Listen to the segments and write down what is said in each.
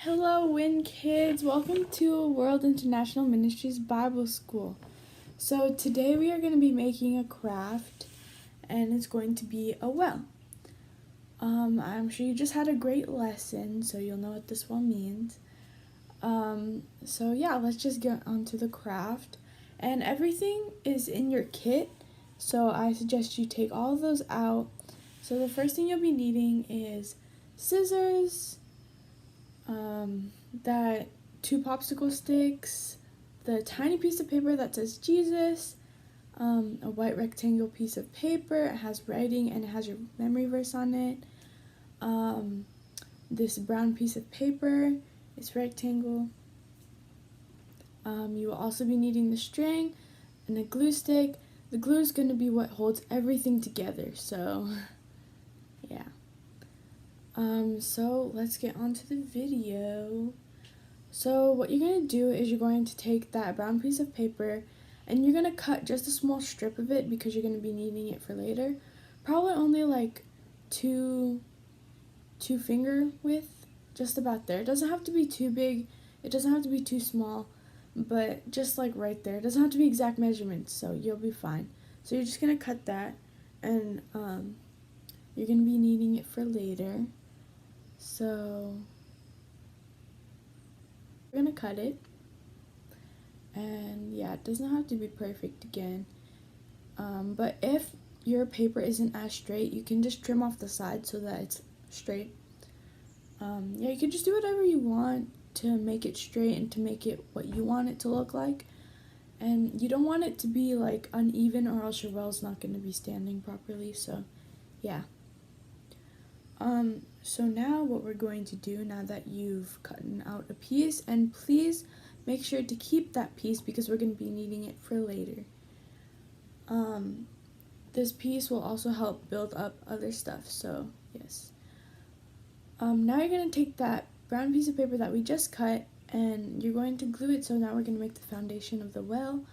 Hello, WIN-Kidz. Welcome to World International Ministries Bible School. So today we are going to be making a craft, and it's going to be a well. I'm sure you just had a great lesson, so you'll know what this well means. So yeah, let's just get onto the craft. And everything is in your kit, so I suggest you take all of those out. So the first thing you'll be needing is scissors, that 2 popsicle sticks, the tiny piece of paper that says Jesus, a white rectangle piece of paper. It has writing and it has your memory verse on it. This brown piece of paper, it's rectangle. You will also be needing the string and a glue stick. The glue is going to be what holds everything together, so yeah. So let's get on to the video. So what you're going to do is you're going to take that brown piece of paper and you're going to cut just a small strip of it because you're going to be needing it for later. Probably only like two finger width, just about there. It doesn't have to be too big, it doesn't have to be too small, but just like right there. It doesn't have to be exact measurements, so you'll be fine. So you're just going to cut that, and you're going to be needing it for later. So we're going to cut it, and yeah, it doesn't have to be perfect again, but if your paper isn't as straight, you can just trim off the side so that it's straight. Yeah, you can just do whatever you want to make it straight and to make it what you want it to look like, and you don't want it to be like uneven or else your well's not going to be standing properly. So yeah. So now what we're going to do, now that you've cut out a piece, and please make sure to keep that piece because we're going to be needing it for later. This piece will also help build up other stuff, so yes. Now you're going to take that brown piece of paper that we just cut and you're going to glue it. So now we're going to make the foundation of the well.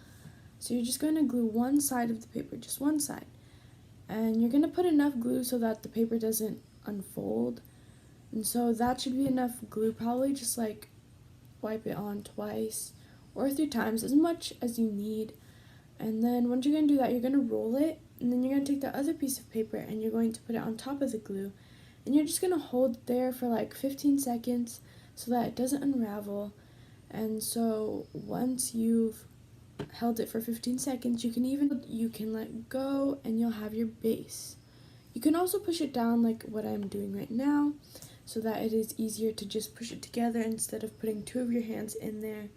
So you're just going to glue one side of the paper, just one side. And you're going to put enough glue so that the paper doesn't unfold. And so that should be enough glue, probably just like wipe it on twice or 3 times, as much as you need. And then once you're going to do that, you're going to roll it, and then you're going to take the other piece of paper and you're going to put it on top of the glue. And you're just going to hold it there for like 15 seconds so that it doesn't unravel. And so once you've held it for 15 seconds, you can let go and you'll have your base. You can also push it down like what I'm doing right now so that it is easier to just push it together instead of putting 2 of your hands in there.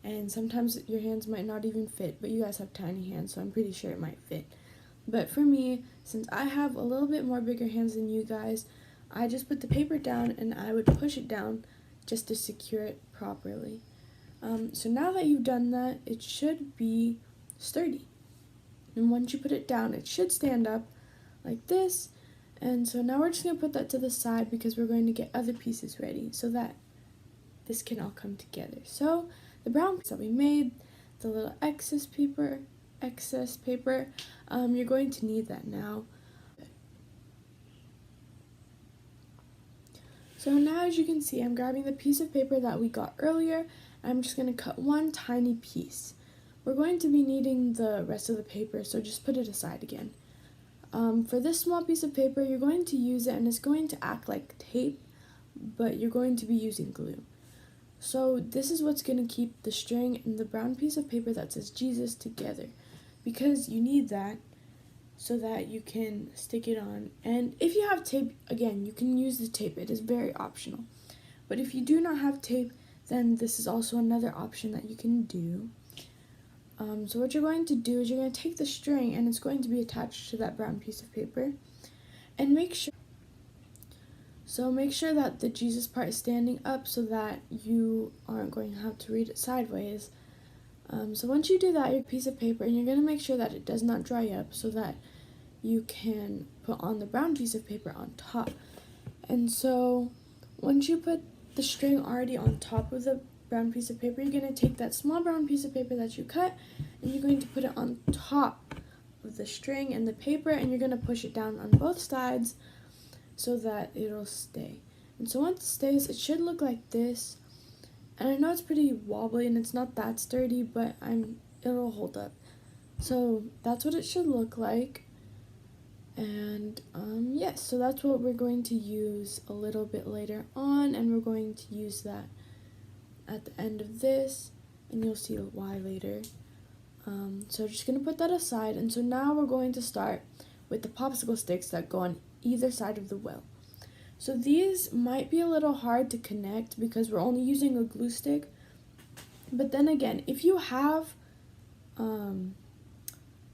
And sometimes your hands might not even fit, but you guys have tiny hands, so I'm pretty sure it might fit. But for me, since I have a little bit more bigger hands than you guys, I just put the paper down and I would push it down just to secure it properly. So now that you've done that, it should be sturdy. And once you put it down, it should stand up like this. And so now we're just going to put that to the side because we're going to get other pieces ready so that this can all come together. So the brown piece that we made, the little excess paper, you're going to need that now. So now, as you can see, I'm grabbing the piece of paper that we got earlier, and I'm just going to cut one tiny piece. We're going to be needing the rest of the paper, so just put it aside again. For this small piece of paper, you're going to use it, and it's going to act like tape, but you're going to be using glue. So this is what's going to keep the string and the brown piece of paper that says Jesus together, because you need that so that you can stick it on. And if you have tape, again, you can use the tape. It is very optional. But if you do not have tape, then this is also another option that you can do. So what you're going to do is you're going to take the string, and it's going to be attached to that brown piece of paper. And make sure that the Jesus part is standing up so that you aren't going to have to read it sideways. So once you do that, your piece of paper, and you're going to make sure that it does not dry up so that you can put on the brown piece of paper on top. And so once you put the string already on top of the brown piece of paper, you're going to take that small brown piece of paper that you cut, and you're going to put it on top of the string and the paper, and you're going to push it down on both sides so that it'll stay. And so once it stays, it should look like this. And I know it's pretty wobbly and it's not that sturdy, but it'll hold up. So that's what it should look like. And yes, so that's what we're going to use a little bit later on, and we're going to use that at the end of this, and you'll see why later. So just going to put that aside, and so now we're going to start with the popsicle sticks that go on either side of the well. So these might be a little hard to connect because we're only using a glue stick, but then again, if you have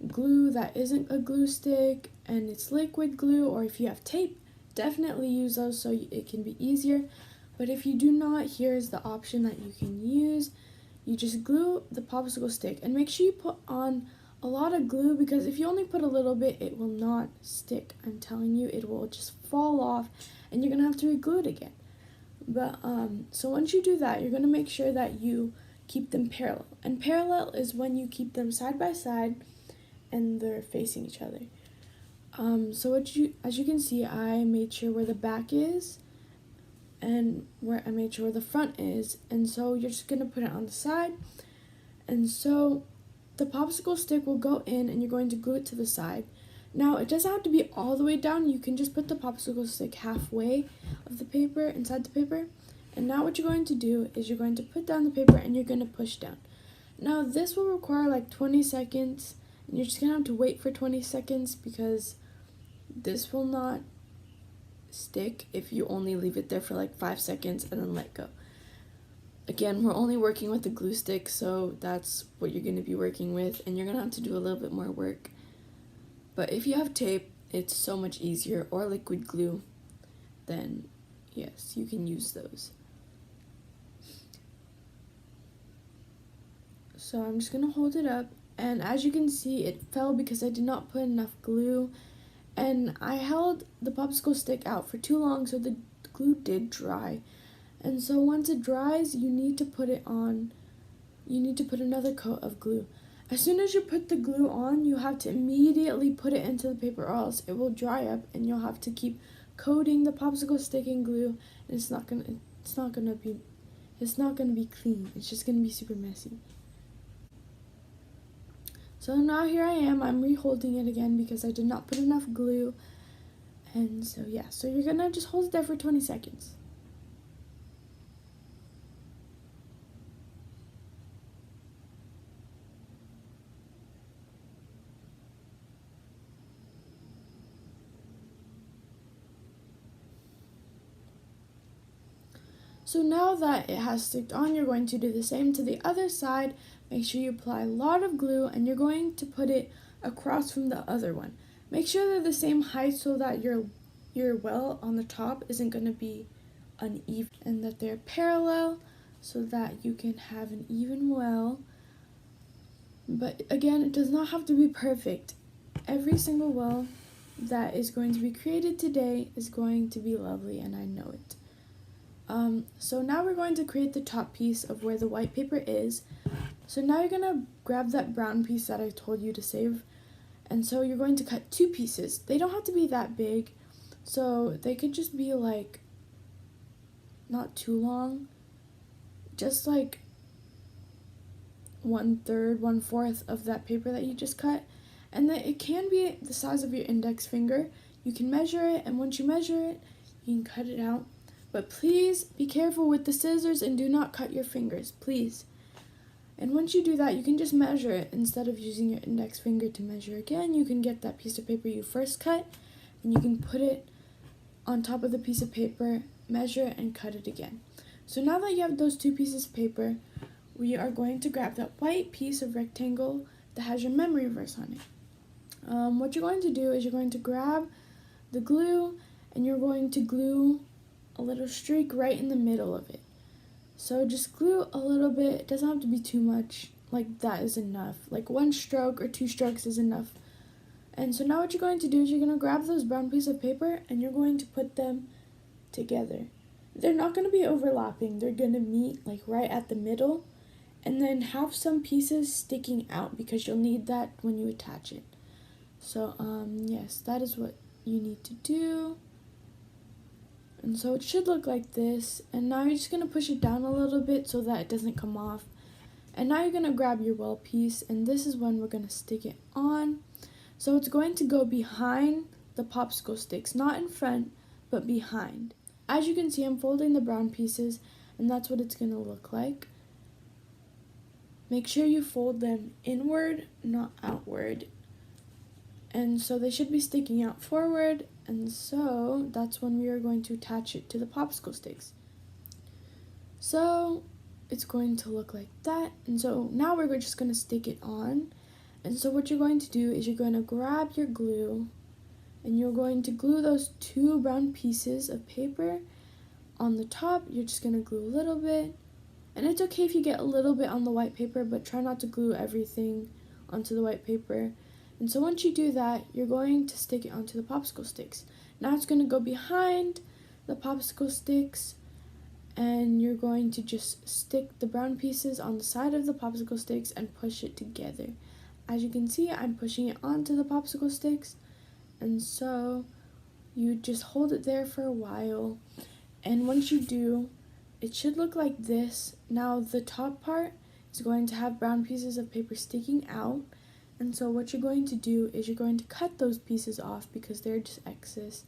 glue that isn't a glue stick and it's liquid glue, or if you have tape, definitely use those so it can be easier. But if you do not, here's the option that you can use. You just glue the popsicle stick, and make sure you put on a lot of glue, because if you only put a little bit, it will not stick. I'm telling you, it will just fall off and you're gonna have to re-glue it again. But so once you do that, you're gonna make sure that you keep them parallel, and parallel is when you keep them side by side and they're facing each other. So as you can see, I made sure where the back is and where I made sure where the front is, and so you're just gonna put it on the side, and so the popsicle stick will go in and you're going to glue it to the side. Now it doesn't have to be all the way down, you can just put the popsicle stick halfway of the paper, inside the paper, and now what you're going to do is you're going to put down the paper and you're going to push down. Now this will require like 20 seconds, and you're just going to have to wait for 20 seconds because this will not stick if you only leave it there for like 5 seconds and then let go. Again, we're only working with the glue stick, so that's what you're going to be working with, and you're going to have to do a little bit more work. But if you have tape, it's so much easier, or liquid glue, then yes, you can use those. So I'm just going to hold it up, and as you can see, it fell because I did not put enough glue, and I held the popsicle stick out for too long, so the glue did dry. And so once it dries, you need to put another coat of glue. As soon as you put the glue on, you have to immediately put it into the paper, or else it will dry up and you'll have to keep coating the popsicle stick in glue, and it's not gonna be clean. It's just gonna be super messy. So now here I am, I'm re-holding it again because I did not put enough glue. And so yeah, so you're gonna just hold it there for 20 seconds. So now that it has sticked on, you're going to do the same to the other side. Make sure you apply a lot of glue, and you're going to put it across from the other one. Make sure they're the same height so that your well on the top isn't going to be uneven, and that they're parallel so that you can have an even well. But again, it does not have to be perfect. Every single well that is going to be created today is going to be lovely, and I know it. So now we're going to create the top piece of where the white paper is. So now you're going to grab that brown piece that I told you to save, and so you're going to cut 2 pieces. They don't have to be that big, so they could just be like not too long, just like 1/3, 1/4 of that paper that you just cut, and then it can be the size of your index finger. You can measure it, and once you measure it, you can cut it out. But please be careful with the scissors and do not cut your fingers, please. And once you do that, you can just measure it. Instead of using your index finger to measure again, you can get that piece of paper you first cut, and you can put it on top of the piece of paper, measure it, and cut it again. So now that you have those 2 pieces of paper, we are going to grab that white piece of rectangle that has your memory verse on it. What you're going to do is you're going to grab the glue, and you're going to glue a little streak right in the middle of it. So just glue a little bit. It doesn't have to be too much. Like, that is enough. Like 1 stroke or 2 strokes is enough. And so now what you're going to do is you're going to grab those brown pieces of paper and you're going to put them together. They're not going to be overlapping. They're going to meet like right at the middle, and then have some pieces sticking out because you'll need that when you attach it. So yes, that is what you need to do. And so it should look like this. And now you're just going to push it down a little bit so that it doesn't come off. And now you're going to grab your well piece, and this is when we're going to stick it on. So it's going to go behind the popsicle sticks, not in front, but behind. As you can see, I'm folding the brown pieces, and that's what it's going to look like. Make sure you fold them inward, not outward. And so they should be sticking out forward, and so that's when we are going to attach it to the popsicle sticks. So it's going to look like that, and so now we're just going to stick it on. And so what you're going to do is you're going to grab your glue, and you're going to glue those 2 brown pieces of paper on the top. You're just going to glue a little bit, and it's okay if you get a little bit on the white paper, but try not to glue everything onto the white paper. And so once you do that, you're going to stick it onto the popsicle sticks. Now it's going to go behind the popsicle sticks, and you're going to just stick the brown pieces on the side of the popsicle sticks and push it together. As you can see, I'm pushing it onto the popsicle sticks, and so you just hold it there for a while, and once you do, it should look like this. Now the top part is going to have brown pieces of paper sticking out. And so what you're going to do is you're going to cut those pieces off because they're just excess.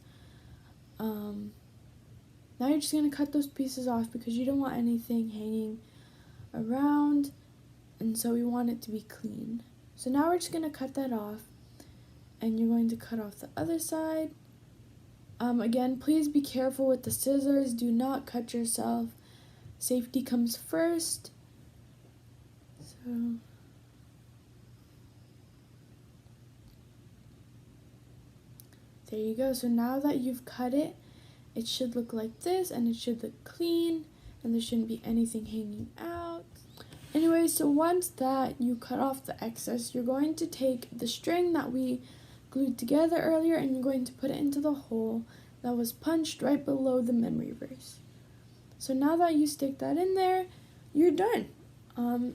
Now you're just going to cut those pieces off because you don't want anything hanging around, and so we want it to be clean. So now we're just going to cut that off, and you're going to cut off the other side. Again, please be careful with the scissors. Do not cut yourself. Safety comes first. So there you go. So now that you've cut it, it should look like this, and it should look clean, and there shouldn't be anything hanging out. Anyway, so once that you cut off the excess, you're going to take the string that we glued together earlier, and you're going to put it into the hole that was punched right below the memory verse. So now that you stick that in there, you're done.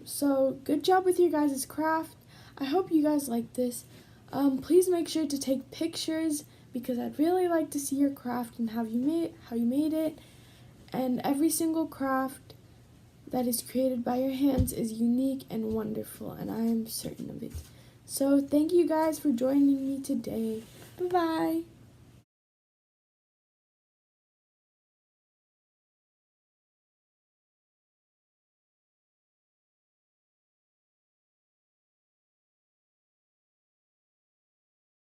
So good job with your guys' craft. I hope you guys like this. Please make sure to take pictures because I'd really like to see your craft and how you made it. And every single craft that is created by your hands is unique and wonderful, and I am certain of it. So thank you guys for joining me today. Bye-bye.